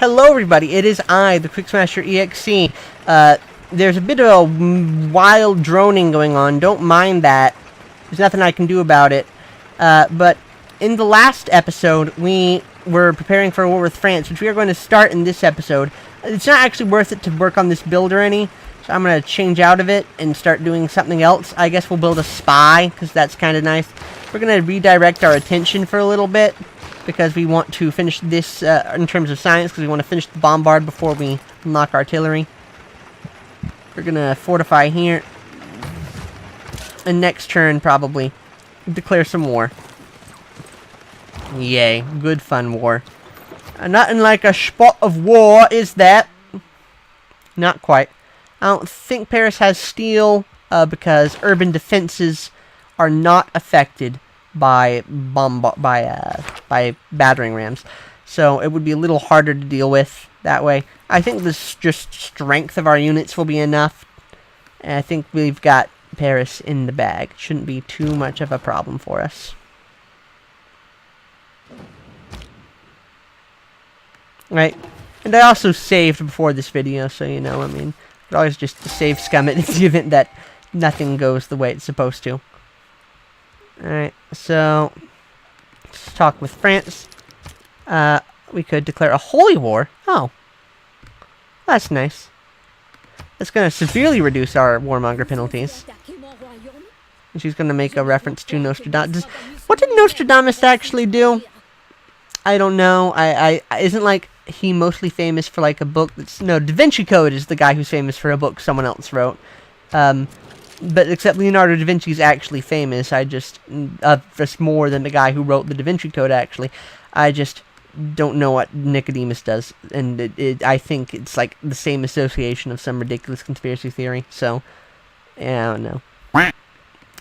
Hello everybody, it is I, the QuicksmasherEXE. There's a bit of a wild droning going on, don't mind that. There's nothing I can do about it. But in the last episode, we were preparing for a war with France, which we are going to start in this episode. It's not actually worth it to work on this build or any, so I'm going to change out of it and start doing something else. I guess we'll build a spy, because that's kind of nice. We're going to redirect our attention for a little bit, because we want to finish this in terms of science, because we want to finish the bombard before we unlock artillery. We're going to fortify here. And next turn, probably, declare some war. Yay, good fun war. Nothing like a spot of war, is that? Not quite. I don't think Paris has steel, because urban defenses are not affected by battering rams, so it would be a little harder to deal with that way. I think this just strength of our units will be enough, and I think we've got Paris in the bag. Shouldn't be too much of a problem for us. Right, and I also saved before this video, so you know, I mean, you could always just save scum it in the event that nothing goes the way it's supposed to. Alright, so let's talk with France. We could declare a holy war. Oh, that's nice. That's going to severely reduce our warmonger penalties. And she's going to make a reference to Nostradamus. What did Nostradamus actually do? I don't know. Isn't like he mostly famous for like a book that's... No, Da Vinci Code is the guy who's famous for a book someone else wrote. But except Leonardo da Vinci is actually famous. I just more than the guy who wrote the Da Vinci Code, actually. I just don't know what Nicodemus does. And I think it's like the same association of some ridiculous conspiracy theory. So, yeah, I don't know.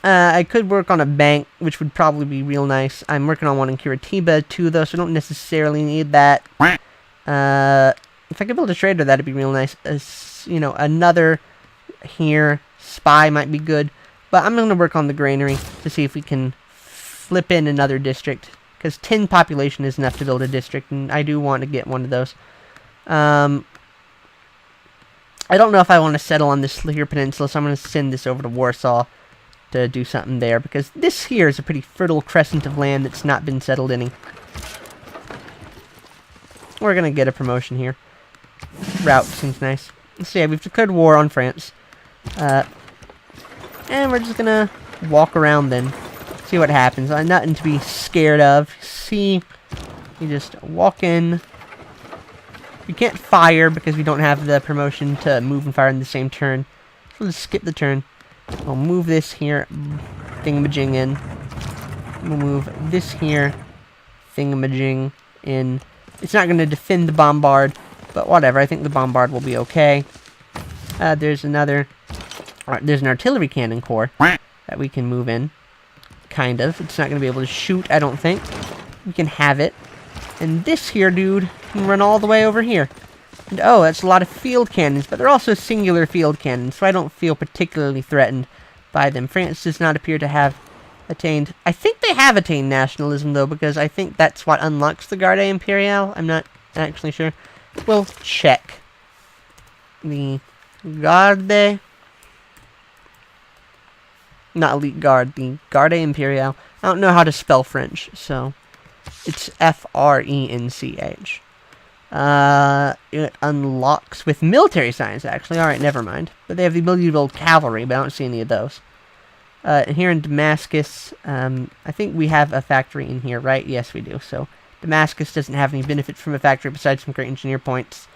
I could work on a bank, which would probably be real nice. I'm working on one in Curitiba, too, though, so I don't necessarily need that. If I could build a trader, that'd be real nice. You know, another here... Spy might be good, but I'm going to work on the granary to see if we can flip in another district, because 10 population is enough to build a district, and I do want to get one of those. I don't know if I want to settle on this here peninsula, so I'm going to send this over to Warsaw to do something there, because this here is a pretty fertile crescent of land that's not been settled any. We're going to get a promotion here. Route seems nice. So yeah, we've declared war on France. And we're just gonna walk around then, see what happens. Nothing to be scared of. See, you just walk in. You can't fire because we don't have the promotion to move and fire in the same turn. So let's skip the turn. We'll move this here, thingamajig in. We'll move this here, thingamajig in. It's not gonna defend the bombard, but whatever. I think the bombard will be okay. There's another... There's an artillery cannon corps that we can move in. Kind of. It's not going to be able to shoot, I don't think. We can have it. And this here dude can run all the way over here. And oh, that's a lot of field cannons, but they're also singular field cannons, so I don't feel particularly threatened by them. France does not appear to have attained... I think they have attained nationalism, though, because I think that's what unlocks the Garde Imperiale. I'm not actually sure. We'll check. The Garde... Not Elite Guard, the Garde Imperiale. I don't know how to spell French, so it's F-R-E-N-C-H. It unlocks with military science, actually. Alright, never mind. But they have the ability to build cavalry, but I don't see any of those. Here in Damascus, I think we have a factory in here, right? Yes, we do. So Damascus doesn't have any benefit from a factory besides some great engineer points.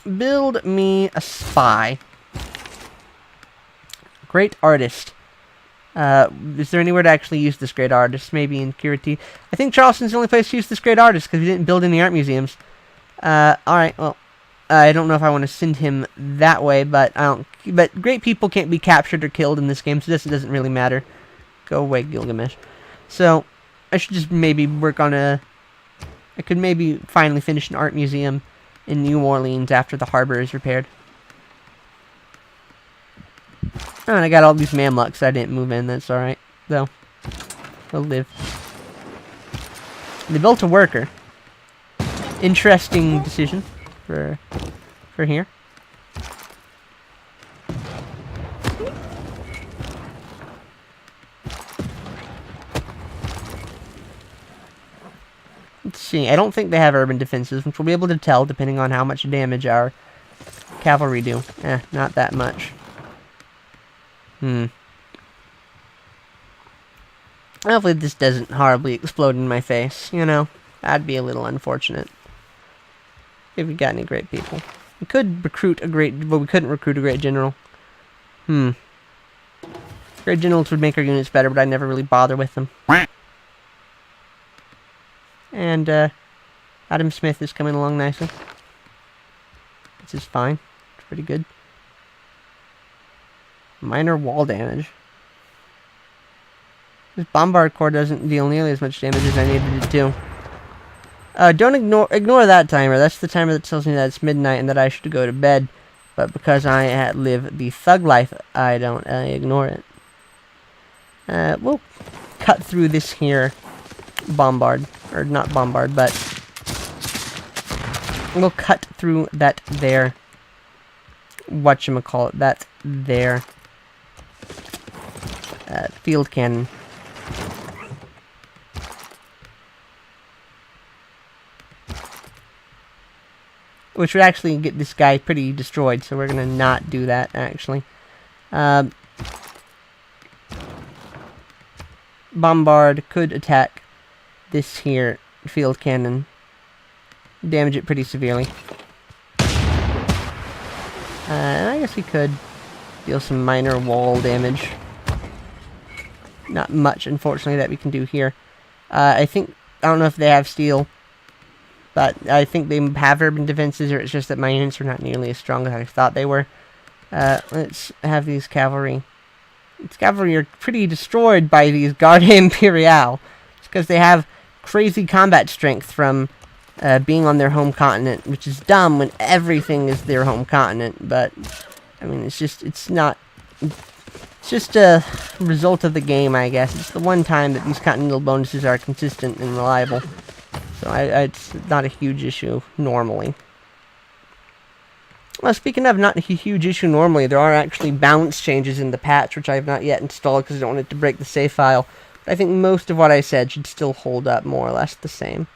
Build me a spy. Great artist. Is there anywhere to actually use this great artist? Maybe in Curitiba. I think Charleston's the only place to use this great artist, because we didn't build any art museums. Alright, well, I don't know if I want to send him that way, but I don't... But great people can't be captured or killed in this game, so this doesn't really matter. Go away, Gilgamesh. So, I should just maybe work on a... I could maybe finally finish an art museum in New Orleans after the harbor is repaired. Oh, and I got all these mamluks I didn't move in. That's alright, though. They'll live. They built a worker. interesting decision for here. Let's see. I don't think they have urban defenses, which we'll be able to tell depending on how much damage our cavalry do. Not that much. Hopefully this doesn't horribly explode in my face, you know? That'd be a little unfortunate. If we got any great people. We could recruit a great... Well, we couldn't recruit a great general. Great generals would make our units better, but I never really bother with them. And, Adam Smith is coming along nicely. This is fine. It's pretty good. Minor wall damage. This bombard core doesn't deal nearly as much damage as I needed it to. Don't ignore that timer. That's the timer that tells me that it's midnight and that I should go to bed. But because I live the thug life, I don't ignore it. We'll cut through this here bombard. Or not bombard, but we'll cut through that there. Whatchamacallit, that there. Field cannon. Which would actually get this guy pretty destroyed, so we're gonna not do that, actually. Bombard could attack this here field cannon. Damage it pretty severely. I guess we could deal some minor wall damage. Not much, unfortunately, that we can do here. I don't know if they have steel, but I think they have urban defenses, or it's just that my units are not nearly as strong as I thought they were. Let's have these cavalry. These cavalry are pretty destroyed by these Garde Imperiale. It's because they have crazy combat strength from being on their home continent, which is dumb when everything is their home continent, but, I mean, it's just a result of the game, I guess. It's the one time that these continental bonuses are consistent and reliable. So it's not a huge issue normally. Well, speaking of not a huge issue normally, there are actually balance changes in the patch, which I have not yet installed because I don't want it to break the save file. But I think most of what I said should still hold up more or less the same.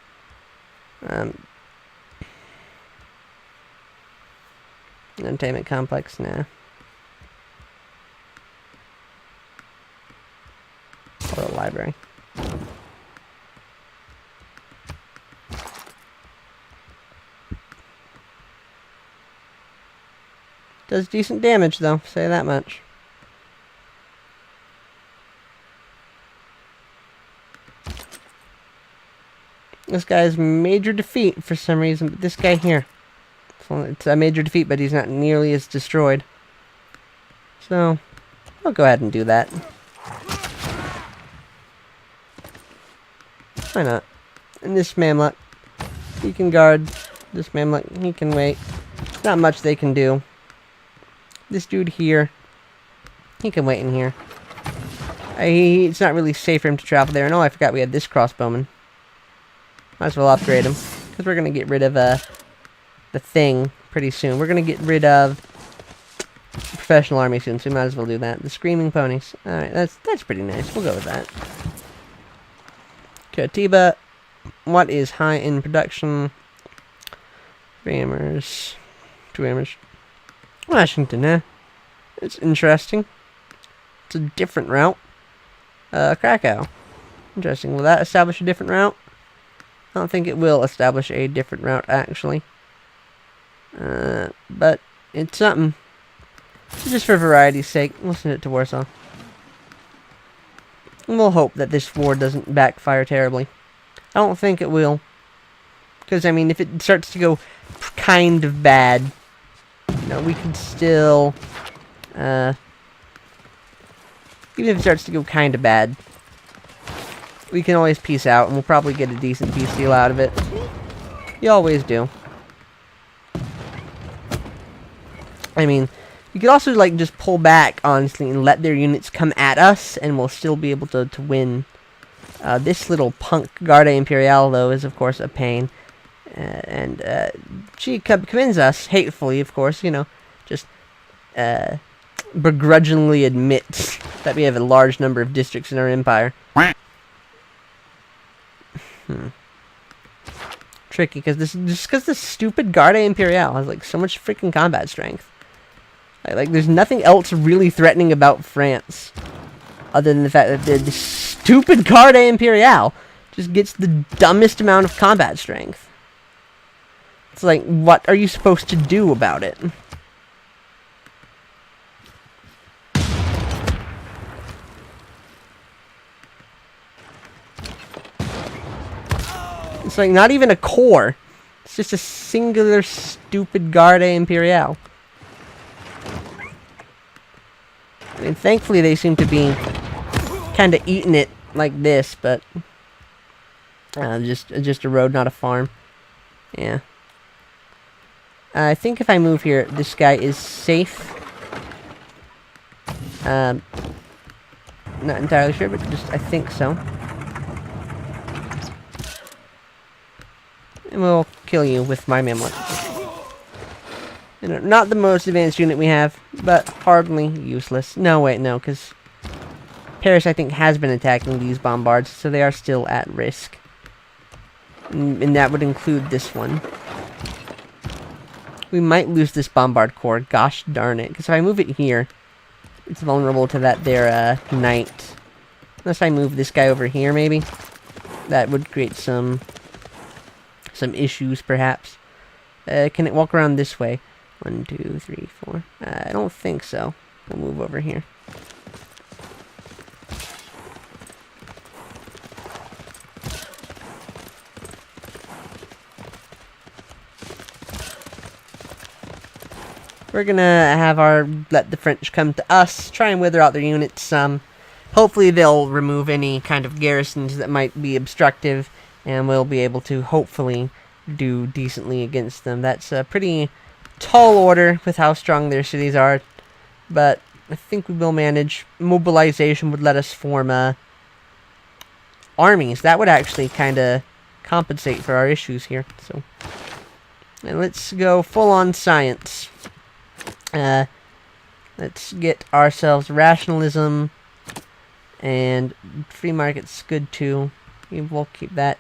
Entertainment complex, nah. Or a library. Does decent damage, though, say that much. This guy's major defeat for some reason, but this guy here, it's a major defeat, but he's not nearly as destroyed. So, I'll go ahead and do that. Why not? And this Mamluk, he can guard. This Mamluk, he can wait. Not much they can do. This dude here, he can wait in here. It's not really safe for him to travel there. And oh, I forgot we had this crossbowman. Might as well upgrade him, because we're going to get rid of the thing pretty soon. We're going to get rid of the professional army soon, so we might as well do that. The screaming ponies. Alright, that's pretty nice. We'll go with that. Katiba, what is high in production? 3 hammers. 2 hammers. Washington, eh? It's interesting. It's a different route. Krakow. Interesting. Will that establish a different route? I don't think it will establish a different route, actually. But it's something. Just for variety's sake, we'll send it to Warsaw. And we'll hope that this war doesn't backfire terribly. I don't think it will. Because, I mean, if it starts to go kind of bad, you know, we could still, even if it starts to go kind of bad, we can always peace out, and we'll probably get a decent peace deal out of it. You always do. I mean, you could also, like, just pull back, honestly, and let their units come at us, and we'll still be able to win. This little punk Garde Imperiale, though, is, of course, a pain. And she commends us, hatefully, of course, you know, just begrudgingly admits that we have a large number of districts in our empire. Tricky, because this stupid Garde Imperiale has like so much freaking combat strength. Like there's nothing else really threatening about France, other than the fact that the stupid Garde Imperiale just gets the dumbest amount of combat strength. It's like, what are you supposed to do about it? It's like not even a core. It's just a singular stupid Garde Imperiale. I mean, thankfully they seem to be kind of eating it like this, but just a road, not a farm. Yeah. I think if I move here, this guy is safe. Not entirely sure, but just I think so. And we'll kill you with my mammoth. You know, not the most advanced unit we have, but hardly useless. No, wait, no, because Paris, I think, has been attacking these bombards, so they are still at risk. And that would include this one. We might lose this bombard corps, gosh darn it. Because if I move it here, it's vulnerable to that there knight. Unless I move this guy over here, maybe. That would create some issues, perhaps. Can it walk around this way? 1, 2, 3, 4. I don't think so. We'll move over here. We're gonna let the French come to us, try and wither out their units. Hopefully they'll remove any kind of garrisons that might be obstructive, and we'll be able to hopefully do decently against them. That's a pretty tall order with how strong their cities are, but I think we will manage. Mobilization would let us form armies. That would actually kind of compensate for our issues here. So, and let's go full on science. Let's get ourselves rationalism, and free market's good too. We'll keep that.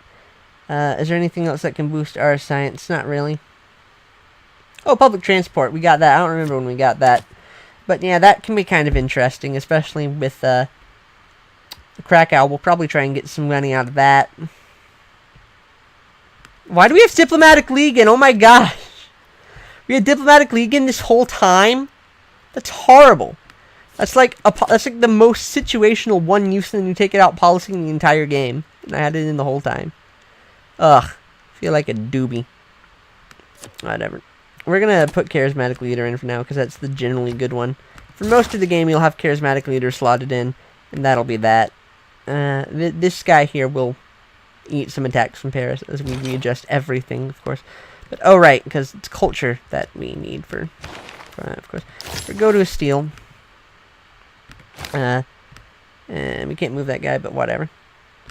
Is there anything else that can boost our science? Not really. Oh, public transport. We got that. I don't remember when we got that. But yeah, that can be kind of interesting, especially with Krakow. We'll probably try and get some money out of that. Why do we have Diplomatic League in? Oh my gosh. We had Diplomatic League in this whole time? That's horrible. That's like the most situational one use and you take it out policy in the entire game. And I had it in the whole time. Ugh. Feel like a doobie. Whatever. We're gonna put Charismatic Leader in for now, because that's the generally good one. For most of the game, you'll have Charismatic Leader slotted in, and that'll be that. This guy here will eat some attacks from Paris as we readjust everything, of course. But, oh right, because it's culture that we need for that, of course. We go to a steel. And we can't move that guy, but whatever.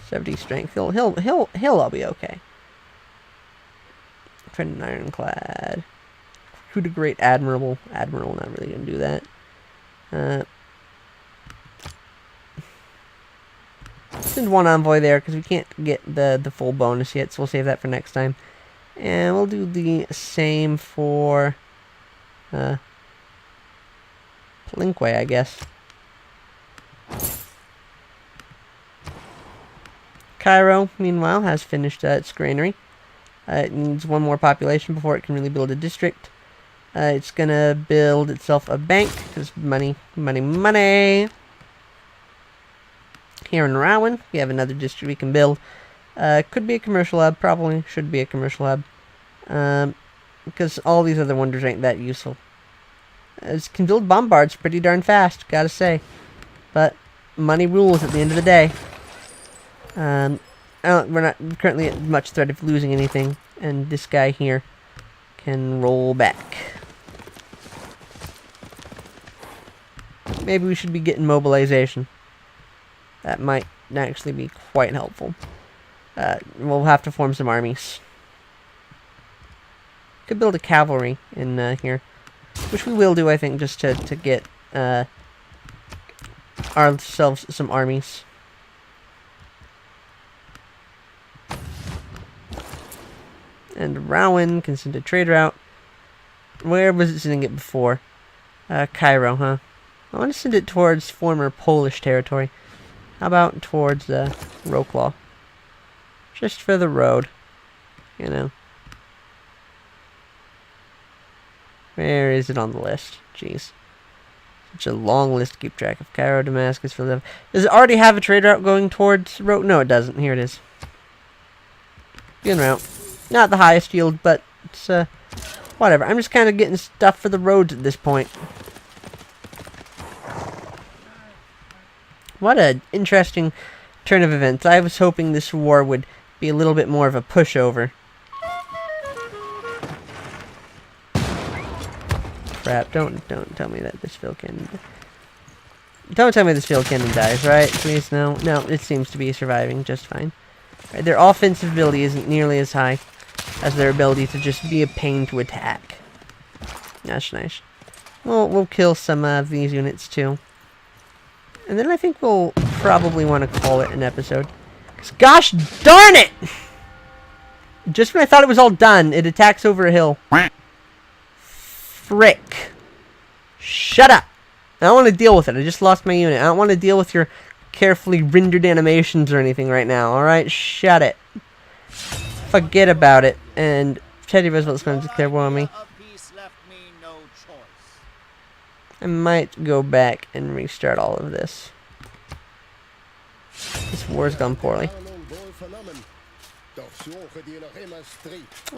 70 strength. He'll all be okay. Friend Ironclad. Coup de Great Admiral. Admiral, not really gonna do that. Send one envoy there because we can't get the full bonus yet, so we'll save that for next time. And we'll do the same for Palenque, I guess. Cairo, meanwhile, has finished its granary. It needs one more population before it can really build a district. It's gonna build itself a bank, because money, money, money. Here in Rowan, we have another district we can build. Could be a commercial hub, probably should be a commercial hub. Because all these other wonders ain't that useful. It can build bombards pretty darn fast, gotta say. But money rules at the end of the day. We're not currently at much threat of losing anything, and this guy here can roll back. Maybe we should be getting mobilization. That might actually be quite helpful. We'll have to form some armies. Could build a cavalry in here, which we will do, I think, just to get ourselves some armies. And Rowan can send a trade route. Where was it sending it before? Cairo, huh? I want to send it towards former Polish territory. How about towards Roklaw? Just for the road, you know. Where is it on the list? Jeez. Such a long list to keep track of. Cairo, Damascus, Philadelphia. Does it already have a trade route going towards Road? No, it doesn't. Here it is. Good route. Not the highest yield, but it's, whatever. I'm just kind of getting stuff for the roads at this point. What an interesting turn of events. I was hoping this war would be a little bit more of a pushover. Crap, don't tell me that this field cannon... Don't tell me this field cannon dies, right? Please, no. No, it seems to be surviving just fine. Right, their offensive ability isn't nearly as high as their ability to just be a pain to attack. That's nice. We'll kill some of these units too. And then I think we'll probably want to call it an episode. 'Cause gosh darn it! Just when I thought it was all done, it attacks over a hill. Frick. Shut up! I don't want to deal with it. I just lost my unit. I don't want to deal with your carefully rendered animations or anything right now, alright? Shut it. Forget about it. And Teddy Roosevelt's going to declare war on me. I might go back and restart all of this. This war's gone poorly.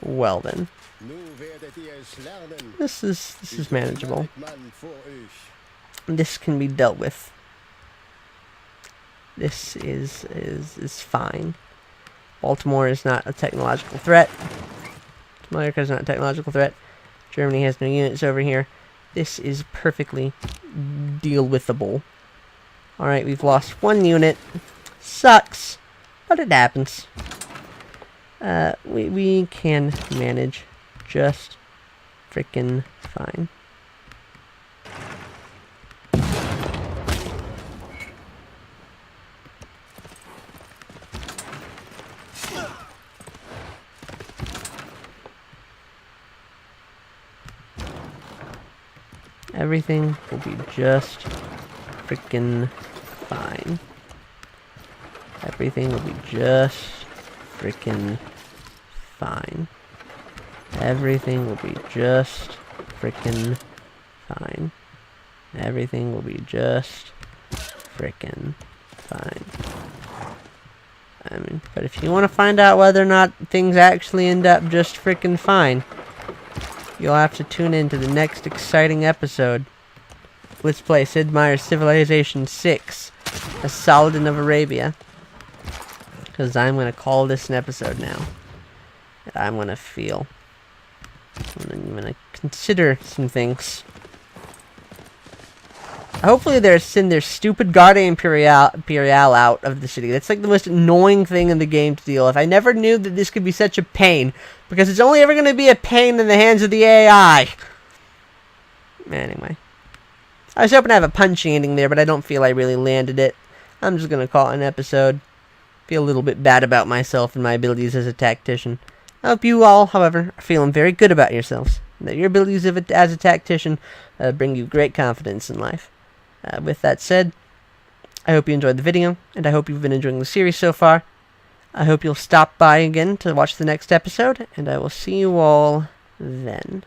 Well then. This is manageable. This can be dealt with. This is fine. Baltimore is not a technological threat. America is not a technological threat. Germany has no units over here. This is perfectly deal-withable. Alright, we've lost one unit. Sucks, but it happens. We can manage just frickin' fine. Everything will be just frickin' fine. Everything will be just frickin' fine. Everything will be just frickin' fine. Everything will be just frickin' fine. I mean, but if you want to find out whether or not things actually end up just frickin' fine, you'll have to tune in to the next exciting episode. Let's play Sid Meier's Civilization 6, a Saladin of Arabia. Because I'm going to call this an episode now. I'm going to feel. I'm going to consider some things. Hopefully they're send their stupid Garde Imperiale out of the city. That's like the most annoying thing in the game to deal with. I never knew that this could be such a pain. Because it's only ever going to be a pain in the hands of the AI. Anyway. I was hoping to have a punchy ending there, but I don't feel I really landed it. I'm just going to call it an episode. Feel a little bit bad about myself and my abilities as a tactician. I hope you all, however, are feeling very good about yourselves. And that your abilities as a tactician bring you great confidence in life. With that said, I hope you enjoyed the video, and I hope you've been enjoying the series so far. I hope you'll stop by again to watch the next episode, and I will see you all then.